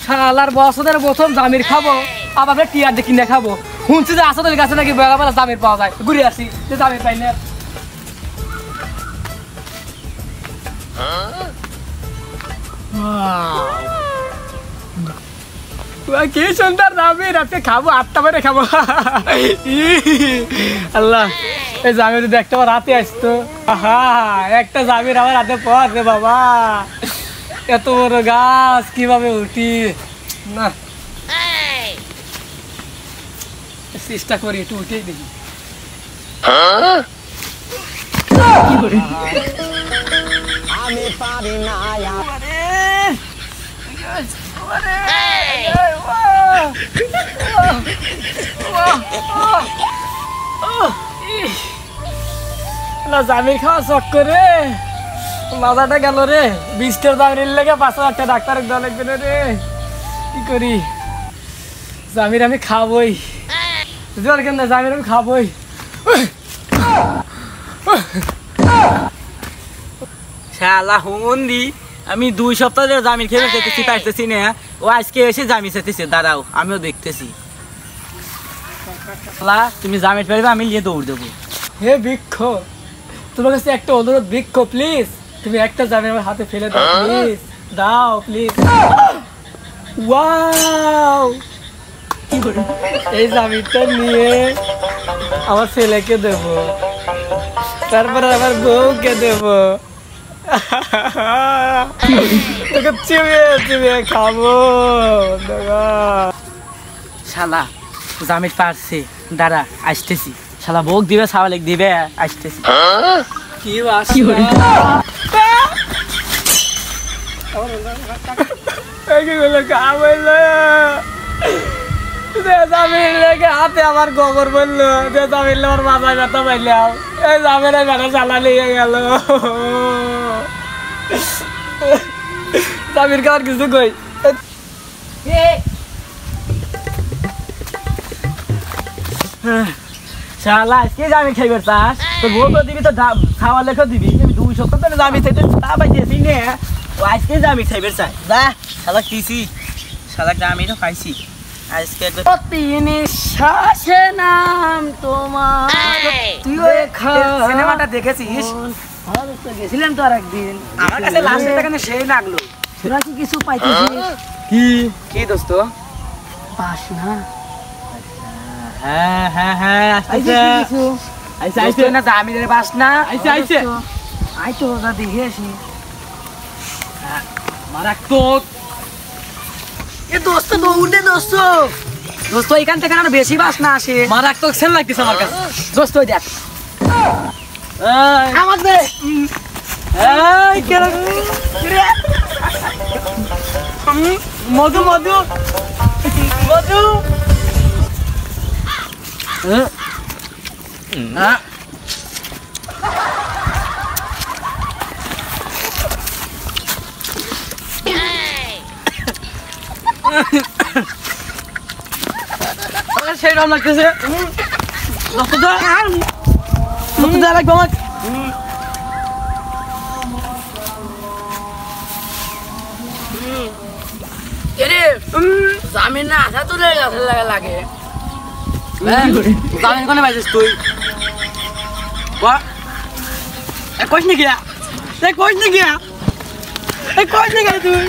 শালার বছরের প্রথম জামির খাবো আবার টিয়ার দিয়ে কিনে খাবো শুনছি যে আসাদের কাছে নাকি বেলা জামির পাওয়া যায় ঘুরে আসি যে জামির পাই না কি সুন্দর জামির আজকে খাবো 8টা বারে খাবো আল্লাহ এই জামির যদি একটা বার রাতে আসতো একটা জামির আমার হাতে পড়ে বাবা এত বড় গাছ কিভাবে উঠি না চেষ্টা করি একটু উঠেই দেখি আমি পারি না জামির খাওয়া শখ করে মাথাটা গেল রে 20টার জামির লেগে 5,000 টাকা ডাক্তার দেওয়া লাগবে না রে কি করি জামির আমি খাবই জোর কেন জামির আমি খাবই শালা হুমন্দি আমি 2 সপ্তাহ ধরে জামিন খেয়ে দেখতেছি পাইতেছি না ও আজকে এসে জামিন চাইতেছে দাঁড়াও আমিও দেখতেছি শালা তুমি জামিন পাইবে আমি নিয়ে দৌড় দেবো হে বৃক্ষ তোমার কাছে একটা অনুরোধ বৃক্ষ প্লিজ তুমি একটা জামিন আমার হাতে ফেলে দাও প্লিজ দাও প্লিজ ওয়াও কি করি এই জামিনটা নিয়ে আমার ছেলেকে দেব তারপরে আমার বউকে দেব তোকে চিবিয়ে চিবিয়ে খাবো শালা জামিন পারছে দাঁড়া আসতেছি শালা ভোগ দিবে সাওয়ালেক দিবে আসতেছি কি বাসনা হাতে আমার গোবর বললো যে জামিন আমার মাথায় ব্যথা পাইলাম এই জামিনের বেলা চালা লেগে গেল জামির খাওয়ার কিছু কই শালা আজকে জামিন খাইবার চাস তো ভোগ দিবি তো খাওয়া লেখা দিবি 2 সপ্তাহ ধরে জামিন চাইতে তা পাইতেছি নে ও আজকে জামিন খাইবার চাই যা শালা কিছি শালা জামিনও খাইছি আজকে প্রতি নিঃশ্বাসে নাম তোমার তুই সিনেমাটা দেখেছিস গেছিলাম তো আর একদিন আমার কাছে লাস্টটা কেন সেই লাগলো তোরা কি কিছু পাইতেছিস কি কি দোস্ত পাস না হ্যাঁ হ্যাঁ হ্যাঁ আসতেছে কিছু আইছে আইছে না জামিনের বাস না আইছে আইছে আই তো ওটা দেখে আসি মারাত্মক এ দোস্ত দৌড়ে দোস্ত দোস্ত এখান থেকে আর বেশি বাস না আসে মারাত্মক সেল লাগতেছে আমার কাছে দোস্ত ওই দেখ এই আমার দে এই কেন মধু মধু মধু সেই রকম লাগতেছে লাগবে আমার জামিন না আসা তো লাগে জামিন কোনে পাইছিস তুই কইস নাকি তুই